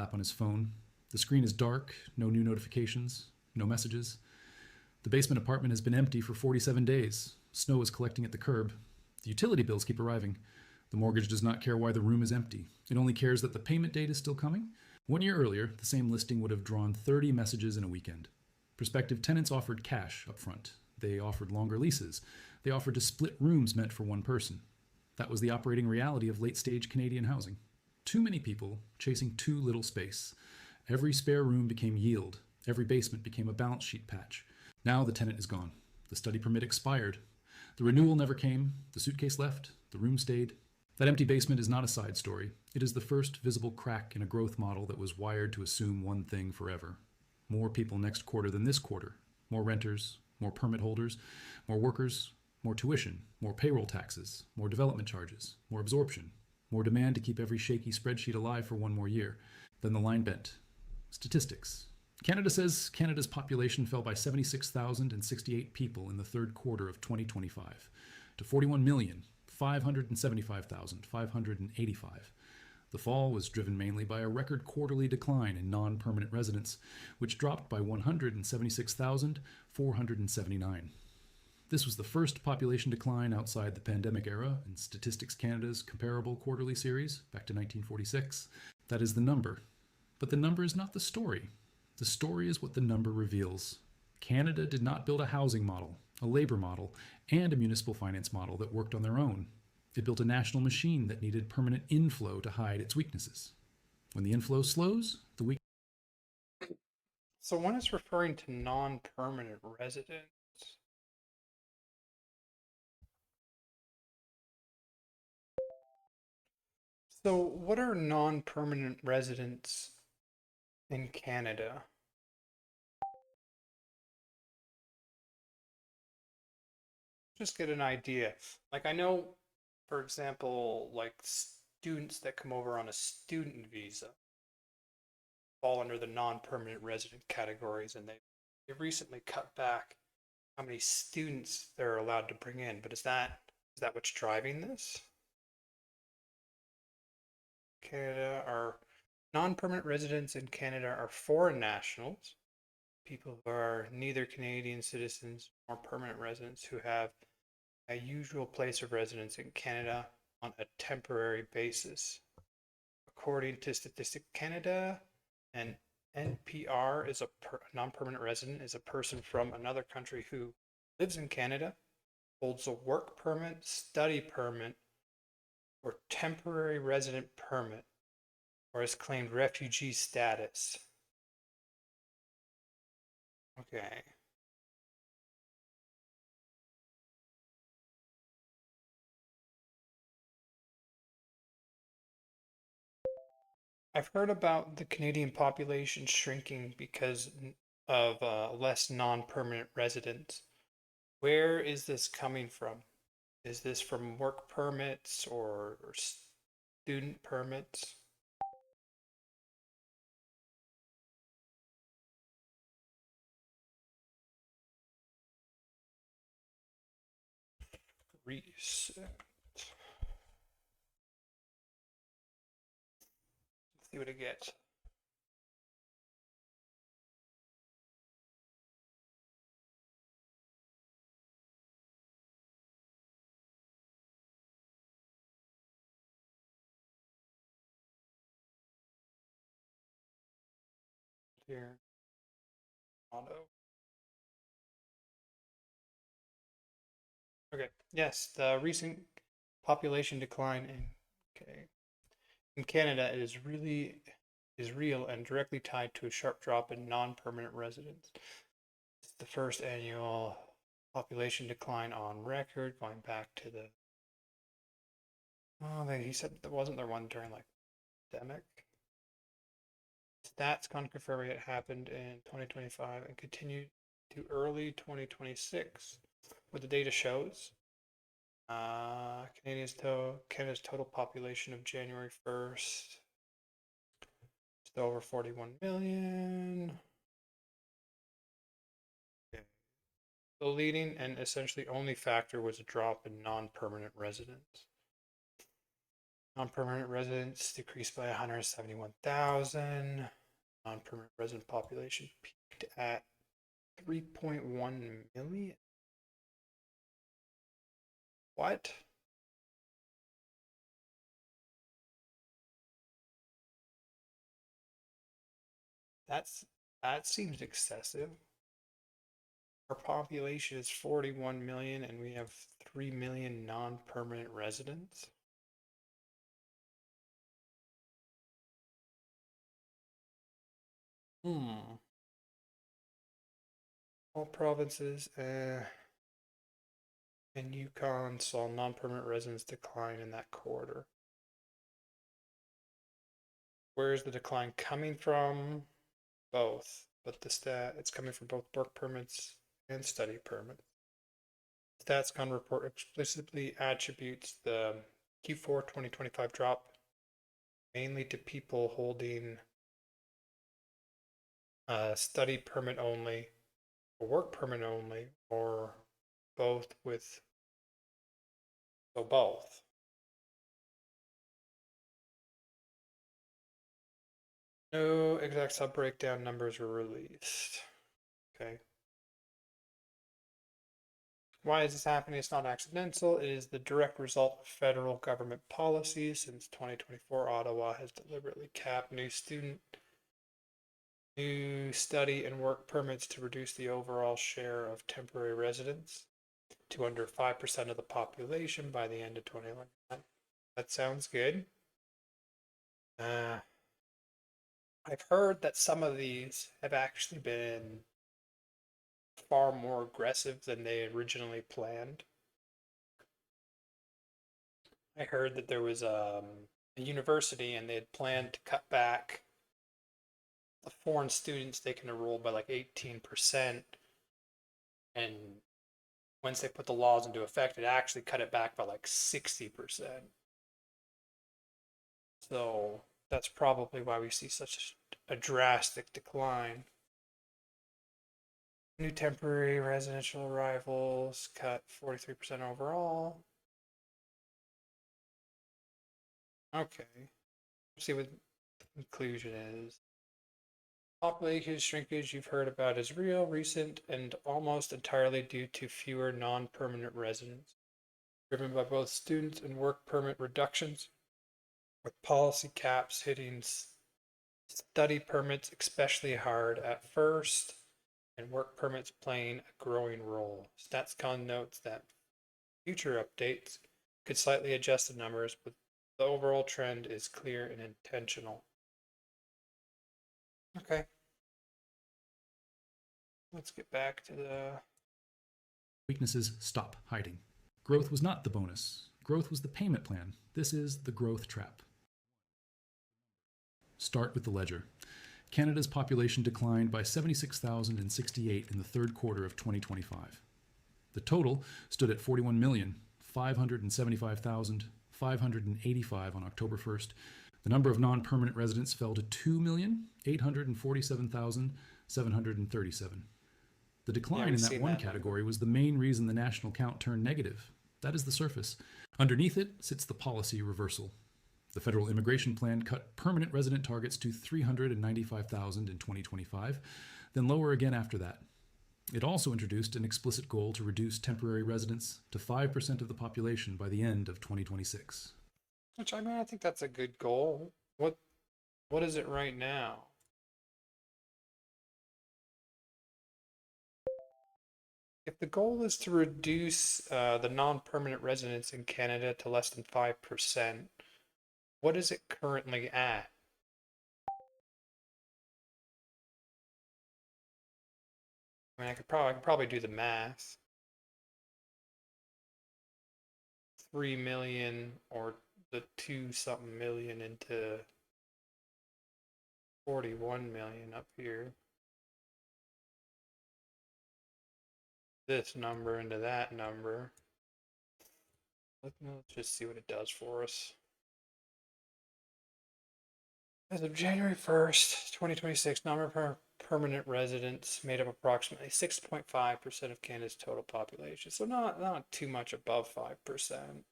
app on his phone. The screen is dark, no new notifications, no messages. The basement apartment has been empty for 47 days. Snow is collecting at the curb. The utility bills keep arriving. The mortgage does not care why the room is empty. It only cares that the payment date is still coming. 1 year earlier, the same listing would have drawn 30 messages in a weekend. Prospective tenants offered cash up front. They offered longer leases. They offered to split rooms meant for one person. That was the operating reality of late stage Canadian housing. Too many people chasing too little space. Every spare room became yield. Every basement became a balance sheet patch. Now the tenant is gone. The study permit expired. The renewal never came. The suitcase left. The room stayed. That empty basement is not a side story. It is the first visible crack in a growth model that was wired to assume one thing forever. More people next quarter than this quarter. More renters, more permit holders, more workers, more tuition, more payroll taxes, more development charges, more absorption, more demand to keep every shaky spreadsheet alive for one more year. Then the line bent. Statistics. Canada says Canada's population fell by 76,068 people in the third quarter of 2025 to 41,575,585. The fall was driven mainly by a record quarterly decline in non-permanent residents, which dropped by 176,479. This was the first population decline outside the pandemic era in Statistics Canada's comparable quarterly series back to 1946. That is the number. But the number is not the story. The story is what the number reveals. Canada did not build a housing model, a labor model, and a municipal finance model that worked on their own. It built a national machine that needed permanent inflow to hide its weaknesses. When the inflow slows, the weak. So one is referring to non-permanent residents. So what are non-permanent residents in Canada? Just get an idea. Like I know, for example, like students that come over on a student visa fall under the non-permanent resident categories, and they've recently cut back how many students they're allowed to bring in. But is that what's driving this? Canada are non-permanent residents in Canada are foreign nationals, people who are neither Canadian citizens nor permanent residents who have a usual place of residence in Canada on a temporary basis. According to Statistics Canada, an NPR is a non-permanent resident is a person from another country who lives in Canada, holds a work permit, study permit, or temporary resident permit, or has claimed refugee status. Okay. I've heard about the Canadian population shrinking because of less non-permanent residents. Where is this coming from? Is this from work permits or student permits? Reset. Let's see what it gets. Here, auto. Okay. Yes, the recent population decline in Canada is real and directly tied to a sharp drop in non-permanent residents. It's the first annual population decline on record, going back to the. Oh, he said there wasn't there one during like pandemic. Stats confirm it happened in 2025 and continued to early 2026. What the data shows, Canada's total population of January 1st just over 41 million. Okay. The leading and essentially only factor was a drop in non-permanent residents. Non-permanent residents decreased by 171,000. Non-permanent resident population peaked at 3.1 million. What? That's that seems excessive. Our population is 41 million and we have 3 million non-permanent residents. Hmm. All provinces and Yukon saw non-permanent residents decline in that quarter. Where is the decline coming from? Both, but it's coming from both work permits and study permits. StatsCon report explicitly attributes the Q4 2025 drop mainly to people holding a study permit only, a work permit only, or both with both. No exact sub breakdown numbers were released. Okay. Why is this happening? It's not accidental. It is the direct result of federal government policy. Since 2024, Ottawa has deliberately capped new study and work permits to reduce the overall share of temporary residents to under 5% of the population by the end of 2021. That sounds good. I've heard that some of these have actually been far more aggressive than they originally planned. I heard that there was a university and they had planned to cut back the foreign students they can enroll by like 18%. And once they put the laws into effect, it actually cut it back by like 60%. So that's probably why we see such a drastic decline. New temporary residential arrivals cut 43% overall. Okay. Let's see what the conclusion is. Population shrinkage you've heard about is real, recent, and almost entirely due to fewer non-permanent residents, driven by both student and work permit reductions, with policy caps hitting study permits especially hard at first, and work permits playing a growing role. StatsCon notes that future updates could slightly adjust the numbers, but the overall trend is clear and intentional. Okay, let's get back to the Weaknesses stop hiding. Growth was not the bonus. Growth was the payment plan. This is the growth trap. Start with the ledger. Canada's population declined by 76,068 in the third quarter of 2025. The total stood at 41,575,585 on October 1st. The number of non-permanent residents fell to 2,847,737. The decline in that one category was the main reason the national count turned negative. That is the surface. Underneath it sits the policy reversal. The federal immigration plan cut permanent resident targets to 395,000 in 2025, then lower again after that. It also introduced an explicit goal to reduce temporary residents to 5% of the population by the end of 2026. Which I think that's a good goal. What is it right now? If the goal is to reduce the non-permanent residents in Canada to less than 5%, what is it currently at? I could probably do the math. 3 million or the 2 something million into 41 million up here. This number into that number. Let's just see what it does for us. As of January 1st, 2026, non-permanent residents made up approximately 6.5% of Canada's total population. So not too much above 5%.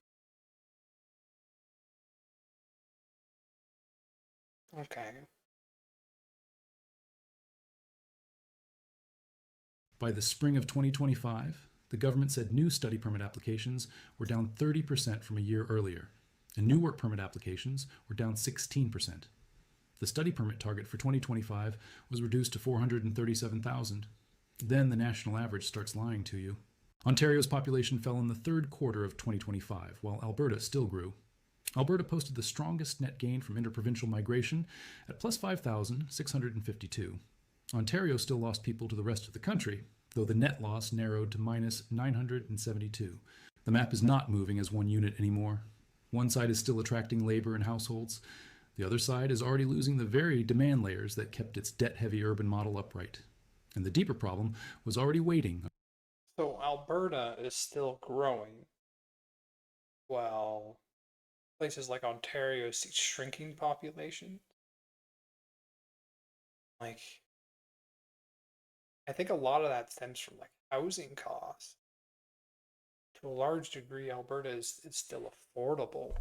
Okay. By the spring of 2025, the government said new study permit applications were down 30% from a year earlier, and new work permit applications were down 16%. The study permit target for 2025 was reduced to 437,000. Then the national average starts lying to you. Ontario's population fell in the third quarter of 2025, while Alberta still grew. Alberta posted the strongest net gain from interprovincial migration at plus 5,652. Ontario still lost people to the rest of the country, though the net loss narrowed to minus 972. The map is not moving as one unit anymore. One side is still attracting labor and households. The other side is already losing the very demand layers that kept its debt heavy urban model upright. And the deeper problem was already waiting. So Alberta is still growing, while places like Ontario see shrinking population. Like, I think a lot of that stems from like housing costs. To a large degree, Alberta is still affordable.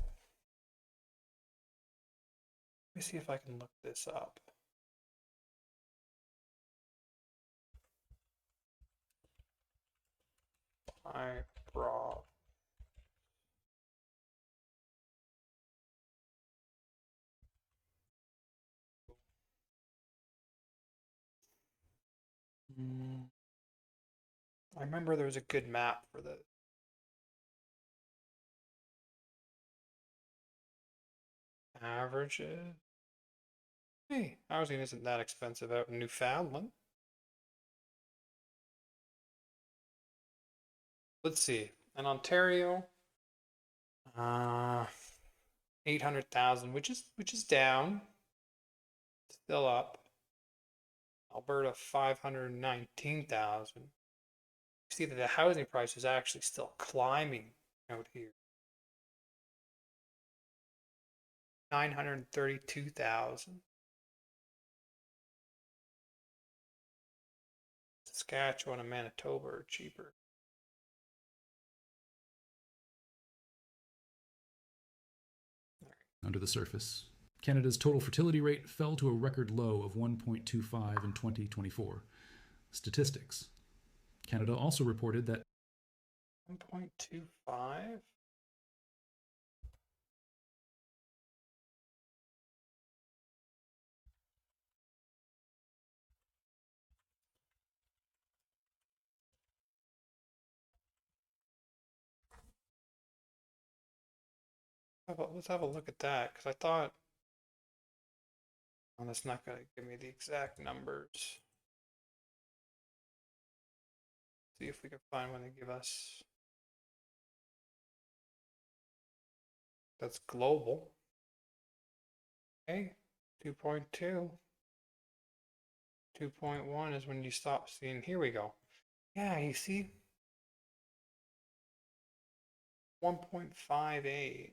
Let me see if I can look this up. I brought. I remember there was a good map for the averages. Hey, housing isn't that expensive out in Newfoundland. Let's see. In Ontario, uh 800,000, which is down, still up. Alberta 519,000. You see that the housing price is actually still climbing out here. 932,000. Saskatchewan and Manitoba are cheaper. Under the surface, Canada's total fertility rate fell to a record low of 1.25 in 2024. Statistics. Canada also reported that 1.25? Let's have a look at that, because I thought, oh, that's not going to give me the exact numbers. See if we can find when they give us. That's global. Okay, 2.2. 2.1 is when you stop seeing. Here we go. Yeah, you see? 1.58.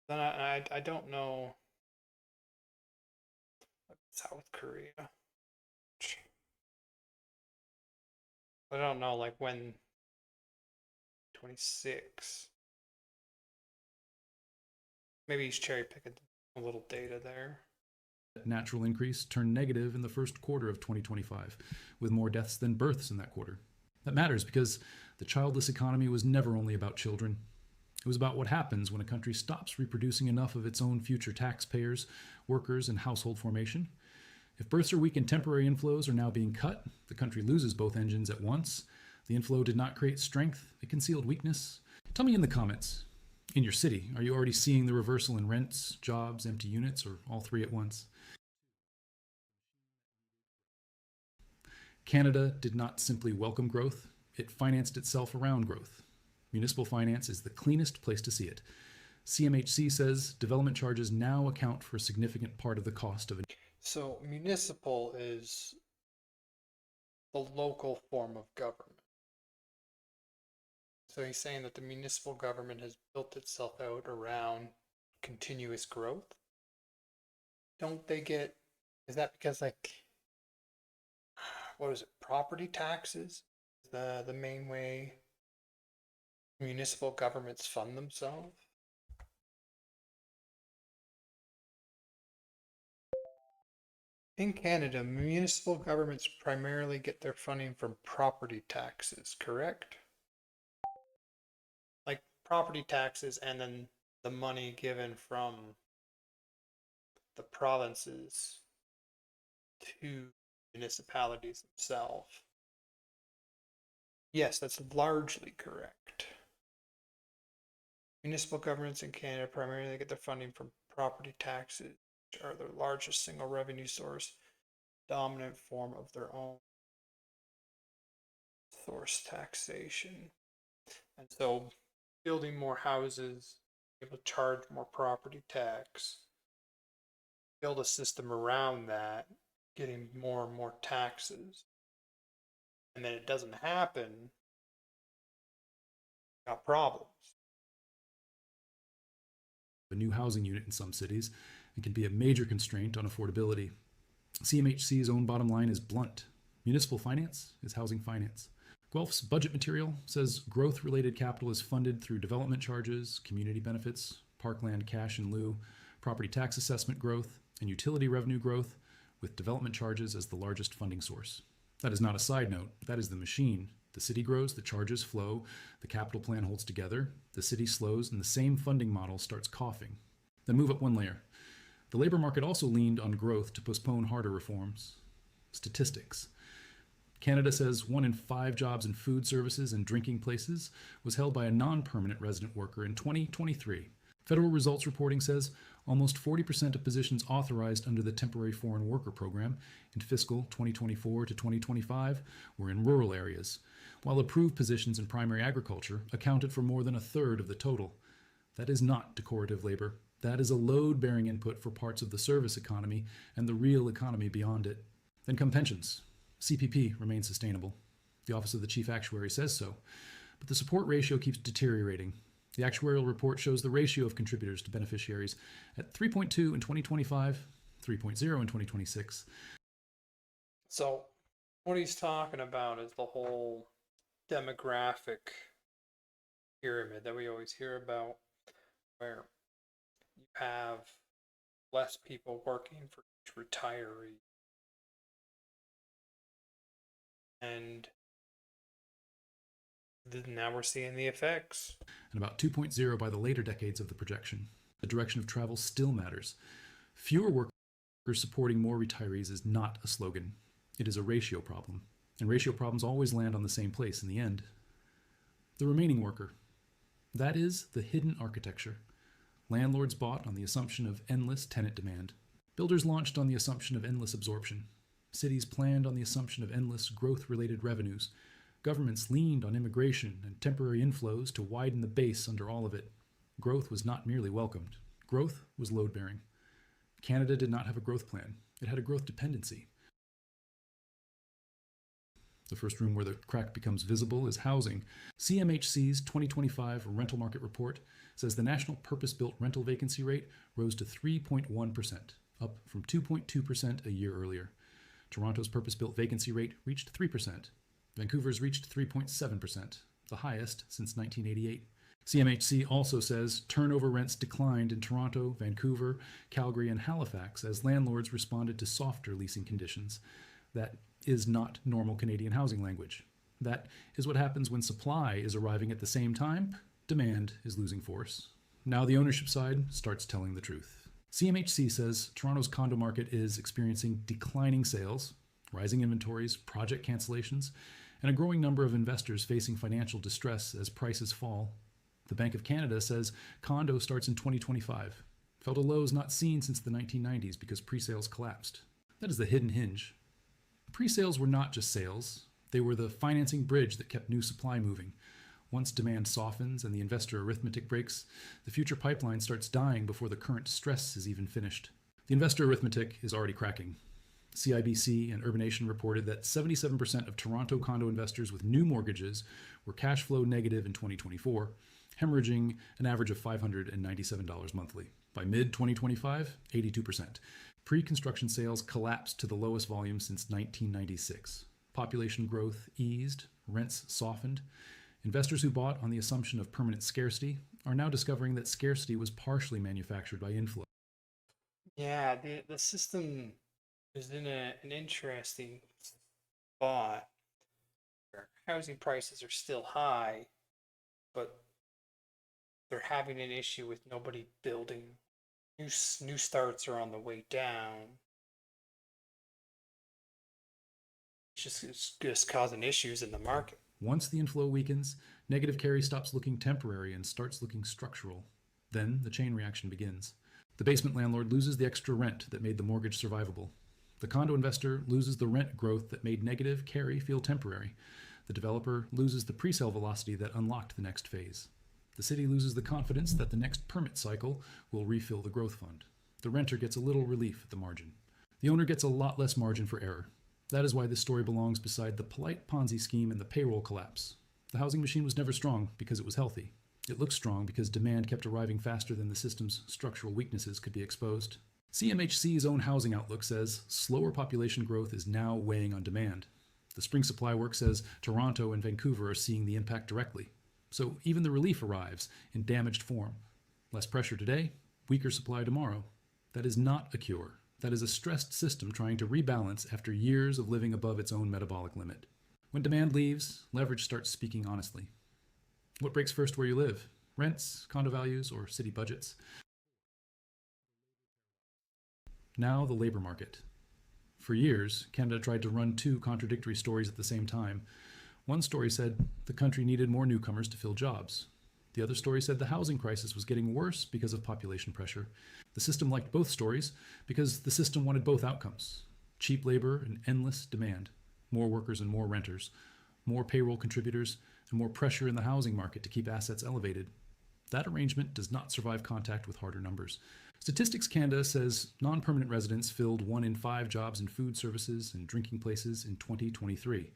Then I don't know. South Korea. I don't know, like when 26. Maybe he's cherry picking a little data there. natural increase turned negative in the first quarter of 2025, with more deaths than births in that quarter. That matters because the childless economy was never only about children. It was about what happens when a country stops reproducing enough of its own future taxpayers, workers, and household formation. If births are weak and temporary inflows are now being cut, the country loses both engines at once. The inflow did not create strength, it concealed weakness. Tell me in the comments. In your city, are you already seeing the reversal in rents, jobs, empty units, or all three at once? Canada did not simply welcome growth, it financed itself around growth. Municipal finance is the cleanest place to see it. CMHC says development charges now account for a significant part of the cost of it. So municipal is the local form of government. So he's saying that the municipal government has built itself out around continuous growth. Don't they get, is that because like, what is it, property taxes? The main way municipal governments fund themselves? In Canada, municipal governments primarily get their funding from property taxes, correct? Like property taxes and then the money given from the provinces to municipalities themselves. Yes, that's largely correct. Municipal governments in Canada primarily get their funding from property taxes, which are their largest single revenue source, dominant form of their own source taxation. And so building more houses, able to charge more property tax, build a system around that, getting more and more taxes, and then it doesn't happen, got problems. A new housing unit in some cities and can be a major constraint on affordability. CMHC's own bottom line is blunt. Municipal finance is housing finance. Guelph's budget material says growth related capital is funded through development charges, community benefits, parkland cash in lieu, property tax assessment growth, and utility revenue growth, with development charges as the largest funding source. That is not a side note, that is the machine. The city grows, the charges flow, the capital plan holds together, the city slows, and the same funding model starts coughing. Then move up one layer. The labor market also leaned on growth to postpone harder reforms. Statistics. Canada says 1 in 5 jobs in food services and drinking places was held by a non permanent resident worker in 2023. Federal results reporting says almost 40% of positions authorized under the Temporary Foreign Worker Program in fiscal 2024 to 2025 were in rural areas, while approved positions in primary agriculture accounted for more than a third of the total. That is not decorative labor. That is a load bearing input for parts of the service economy and the real economy beyond it. Then come pensions. CPP remains sustainable. The Office of the Chief Actuary says so, but the support ratio keeps deteriorating. The actuarial report shows the ratio of contributors to beneficiaries at 3.2 in 2025, 3.0 in 2026. So, what he's talking about is the whole demographic pyramid that we always hear about, where you have less people working for each retiree. And now we're seeing the effects. And about 2.0 by the later decades of the projection. The direction of travel still matters. Fewer workers supporting more retirees is not a slogan. It is a ratio problem. And ratio problems always land on the same place in the end. The remaining worker. That is the hidden architecture. Landlords bought on the assumption of endless tenant demand. Builders launched on the assumption of endless absorption. Cities planned on the assumption of endless growth-related revenues. Governments leaned on immigration and temporary inflows to widen the base under all of it. Growth was not merely welcomed. Growth was load-bearing. Canada did not have a growth plan. It had a growth dependency. The first room where the crack becomes visible is housing. CMHC's 2025 rental market report says the national purpose-built rental vacancy rate rose to 3.1%, up from 2.2% a year earlier. Toronto's purpose-built vacancy rate reached 3%. Vancouver's reached 3.7%, the highest since 1988. CMHC also says turnover rents declined in Toronto, Vancouver, Calgary, and Halifax as landlords responded to softer leasing conditions. That is not normal Canadian housing language. That is what happens when supply is arriving at the same time demand is losing force. Now the ownership side starts telling the truth. CMHC says Toronto's condo market is experiencing declining sales, rising inventories, project cancellations, and a growing number of investors facing financial distress as prices fall. The Bank of Canada says condo starts in 2025, fell to lows not seen since the 1990s because pre-sales collapsed. That is the hidden hinge. Pre-sales were not just sales. They were the financing bridge that kept new supply moving. Once demand softens and the investor arithmetic breaks, the future pipeline starts dying before the current stress is even finished. The investor arithmetic is already cracking. CIBC and Urbanation reported that 77% of Toronto condo investors with new mortgages were cash flow negative in 2024, hemorrhaging an average of $597 monthly. By mid-2025, 82%. Pre-construction sales collapsed to the lowest volume since 1996. Population growth eased, rents softened. Investors who bought on the assumption of permanent scarcity are now discovering that scarcity was partially manufactured by inflow. Yeah, the system is in an interesting spot where housing prices are still high, but they're having an issue with nobody building. New starts are on the way down. It's just causing issues in the market. Once the inflow weakens, negative carry stops looking temporary and starts looking structural. Then the chain reaction begins. The basement landlord loses the extra rent that made the mortgage survivable. The condo investor loses the rent growth that made negative carry feel temporary. The developer loses the pre-sale velocity that unlocked the next phase. The city loses the confidence that the next permit cycle will refill the growth fund. The renter gets a little relief at the margin. The owner gets a lot less margin for error. That is why this story belongs beside the polite Ponzi scheme and the payroll collapse. The housing machine was never strong because it was healthy. It looked strong because demand kept arriving faster than the system's structural weaknesses could be exposed. CMHC's own housing outlook says slower population growth is now weighing on demand. The spring supply work says Toronto and Vancouver are seeing the impact directly. So even the relief arrives in damaged form. Less pressure today, weaker supply tomorrow. That is not a cure. That is a stressed system trying to rebalance after years of living above its own metabolic limit. When demand leaves, leverage starts speaking honestly. What breaks first where you live? Rents, condo values, or city budgets? Now the labor market. For years, Canada tried to run two contradictory stories at the same time. One story said the country needed more newcomers to fill jobs. The other story said the housing crisis was getting worse because of population pressure. The system liked both stories because the system wanted both outcomes: cheap labor and endless demand, more workers and more renters, more payroll contributors, and more pressure in the housing market to keep assets elevated. That arrangement does not survive contact with harder numbers. Statistics Canada says non permanent residents filled 1 in 5 jobs in food services and drinking places in 2023.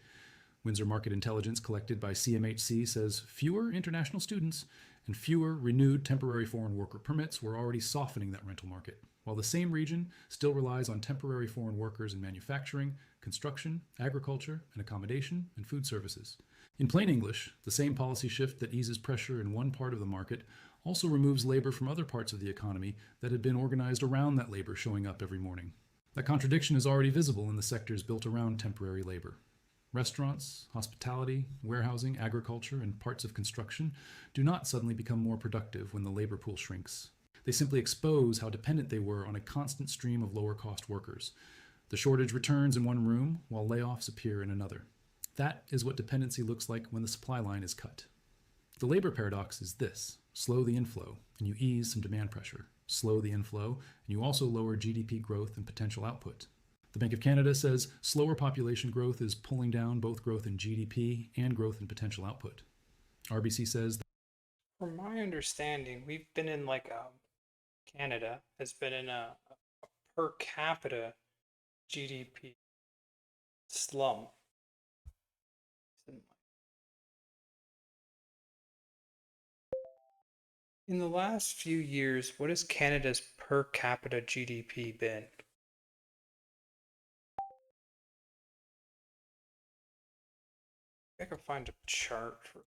Windsor Market Intelligence collected by CMHC says fewer international students and fewer renewed temporary foreign worker permits were already softening that rental market, while the same region still relies on temporary foreign workers in manufacturing, construction, agriculture, and accommodation and food services. In plain English, the same policy shift that eases pressure in one part of the market also removes labor from other parts of the economy that had been organized around that labor showing up every morning. That contradiction is already visible in the sectors built around temporary labor. Restaurants, hospitality, warehousing, agriculture, and parts of construction do not suddenly become more productive when the labor pool shrinks. They simply expose how dependent they were on a constant stream of lower cost workers. The shortage returns in one room while layoffs appear in another. That is what dependency looks like when the supply line is cut. The labor paradox is this: slow the inflow, and you ease some demand pressure. Slow the inflow, and you also lower GDP growth and potential output. The Bank of Canada says slower population growth is pulling down both growth in GDP and growth in potential output. RBC says From my understanding, we've been in Canada has been in a per capita GDP slump. In the last few years, what has Canada's per capita GDP been? I can find a chart for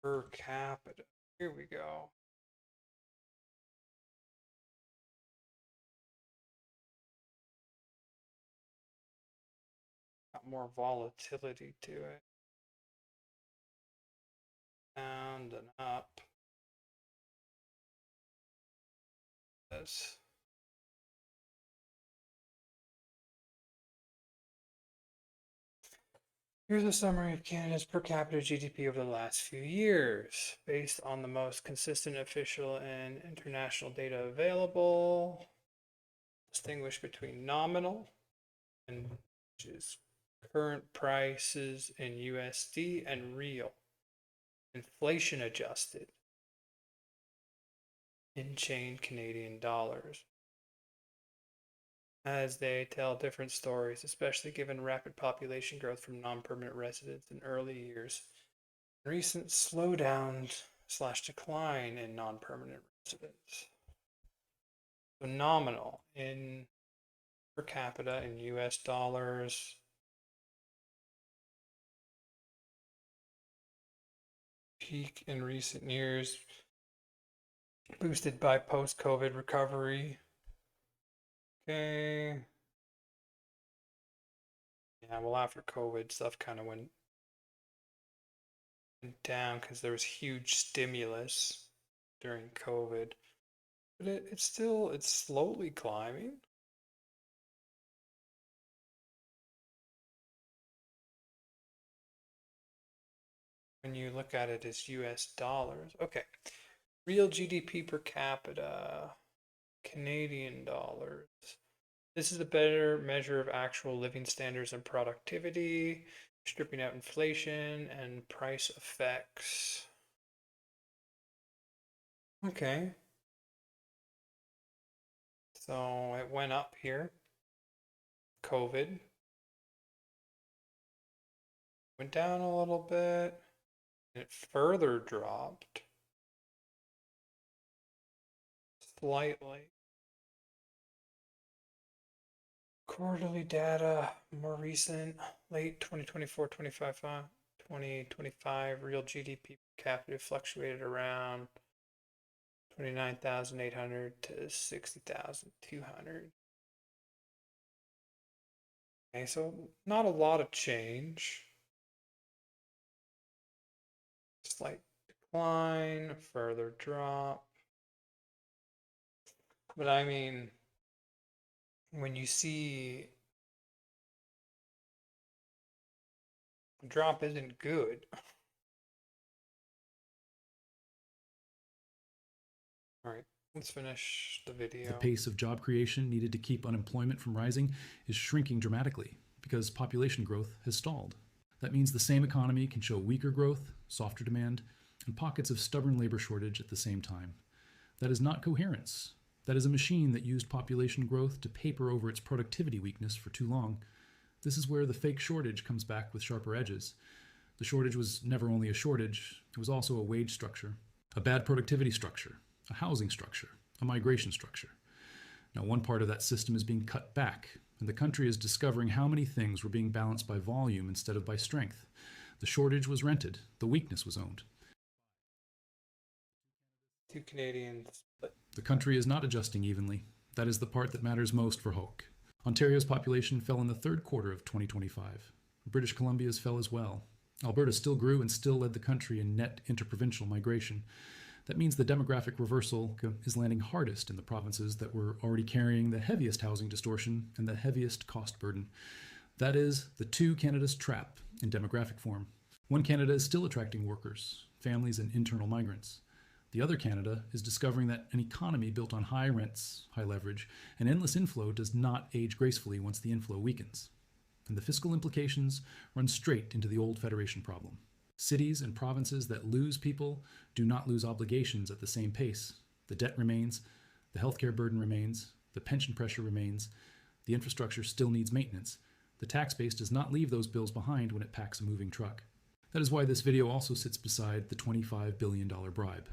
per capita. Here we go. Got more volatility to it. Down and up. This. Here's a summary of Canada's per capita GDP over the last few years, based on the most consistent official and international data available. Distinguish between nominal, and which is current prices in USD, and real, inflation adjusted, in chain Canadian dollars, as they tell different stories, especially given rapid population growth from non-permanent residents in early years, recent slowdown slash decline in non-permanent residents. So nominal in per capita in US dollars. peak in recent years, boosted by post-COVID recovery. Okay. Yeah, well, after COVID, stuff kind of went down because there was huge stimulus during COVID. But it's slowly climbing. When you look at it as US dollars. Okay. Real GDP per capita, Canadian dollars. This is a better measure of actual living standards and productivity, stripping out inflation and price effects. Okay. So it went up here. COVID went down a little bit. And it further dropped slightly. Quarterly data, more recent, late 2024, 2025, real GDP per capita fluctuated around 29,800 to 60,200. Okay, so not a lot of change. Slight decline, further drop. But I mean, when you see a drop isn't good. All right, let's finish the video. The pace of job creation needed to keep unemployment from rising is shrinking dramatically because population growth has stalled. That means the same economy can show weaker growth, softer demand, and pockets of stubborn labor shortage at the same time. That is not coherence. That is a machine that used population growth to paper over its productivity weakness for too long. This is where the fake shortage comes back with sharper edges. The shortage was never only a shortage, it was also a wage structure, a bad productivity structure, a housing structure, a migration structure. Now, one part of that system is being cut back, and the country is discovering how many things were being balanced by volume instead of by strength. The shortage was rented, the weakness was owned. Two Canadians. The country is not adjusting evenly. That is the part that matters most for Hoke. Ontario's population fell in the third quarter of 2025. British Columbia's fell as well. Alberta still grew and still led the country in net interprovincial migration. That means the demographic reversal is landing hardest in the provinces that were already carrying the heaviest housing distortion and the heaviest cost burden. That is the two Canada's trap in demographic form. One Canada is still attracting workers, families, and internal migrants. The other Canada is discovering that an economy built on high rents, high leverage, and endless inflow does not age gracefully once the inflow weakens. And the fiscal implications run straight into the old federation problem. Cities and provinces that lose people do not lose obligations at the same pace. The debt remains, the healthcare burden remains, the pension pressure remains, the infrastructure still needs maintenance. The tax base does not leave those bills behind when it packs a moving truck. That is why this video also sits beside the $25 billion bribe.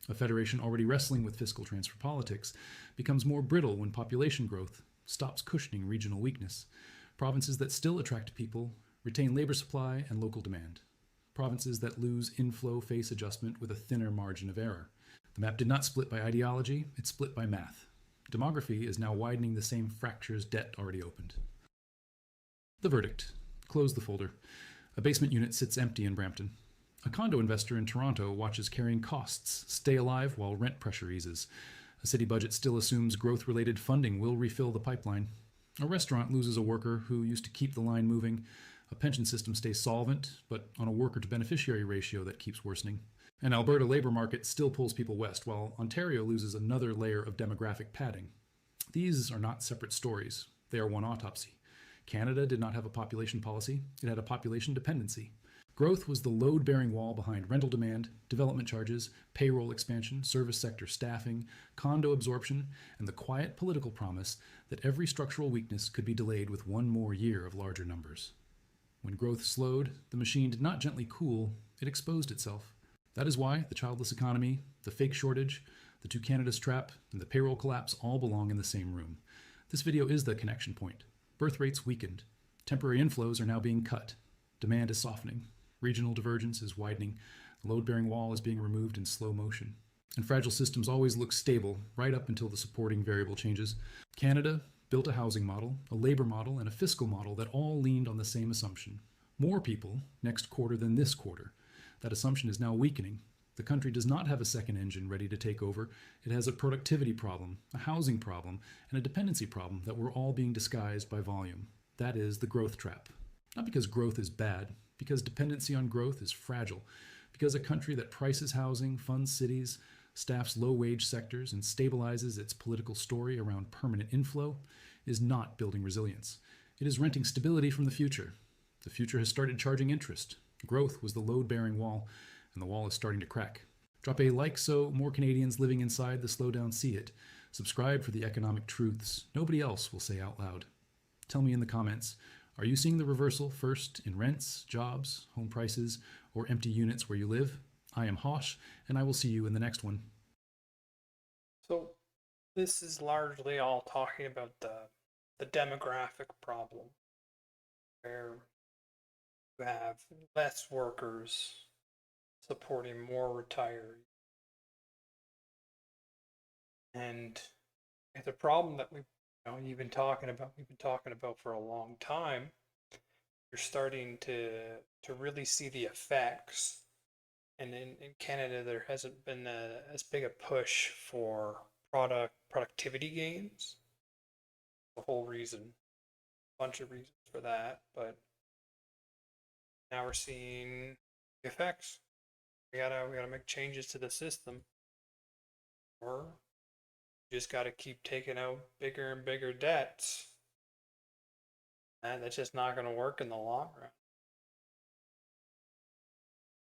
A federation already wrestling with fiscal transfer politics becomes more brittle when population growth stops cushioning regional weakness. Provinces that still attract people retain labor supply and local demand. Provinces that lose inflow face adjustment with a thinner margin of error. The map did not split by ideology, it split by math. Demography is now widening the same fractures debt already opened. The verdict. Close the folder. A basement unit sits empty in Brampton. A condo investor in Toronto watches carrying costs stay alive while rent pressure eases. A city budget still assumes growth-related funding will refill the pipeline. A restaurant loses a worker who used to keep the line moving. A pension system stays solvent, but on a worker-to-beneficiary ratio that keeps worsening. An Alberta labor market still pulls people west, while Ontario loses another layer of demographic padding. These are not separate stories. They are one autopsy. Canada did not have a population policy. It had a population dependency. Growth was the load-bearing wall behind rental demand, development charges, payroll expansion, service sector staffing, condo absorption, and the quiet political promise that every structural weakness could be delayed with one more year of larger numbers. When growth slowed, the machine did not gently cool, it exposed itself. That is why the childless economy, the fake shortage, the two Canada's trap, and the payroll collapse all belong in the same room. This video is the connection point. Birth rates weakened. Temporary inflows are now being cut. Demand is softening. Regional divergence is widening. The load bearing wall is being removed in slow motion. And fragile systems always look stable right up until the supporting variable changes. Canada built a housing model, a labor model, and a fiscal model that all leaned on the same assumption: more people next quarter than this quarter. That assumption is now weakening. The country does not have a second engine ready to take over. It has a productivity problem, a housing problem, and a dependency problem that were all being disguised by volume. That is the growth trap. Not because growth is bad, because dependency on growth is fragile. Because a country that prices housing, funds cities, staffs low wage sectors, and stabilizes its political story around permanent inflow is not building resilience. It is renting stability from the future. The future has started charging interest. Growth was the load bearing wall, and the wall is starting to crack. Drop a like so more Canadians living inside the slowdown see it. Subscribe for the economic truths nobody else will say out loud. Tell me in the comments, are you seeing the reversal first in rents, jobs, home prices, or empty units where you live? I am Hosh, and I will see you in the next one. So this is largely all talking about the demographic problem, where you have less workers supporting more retirees. And it's a problem that we've been talking about for a long time. You're starting to really see the effects. And in Canada, there hasn't been as big a push for productivity gains. The whole reason, a bunch of reasons for that, but now we're seeing the effects. We gotta make changes to the system, or you just gotta keep taking out bigger and bigger debts, and that's just not gonna work in the long run.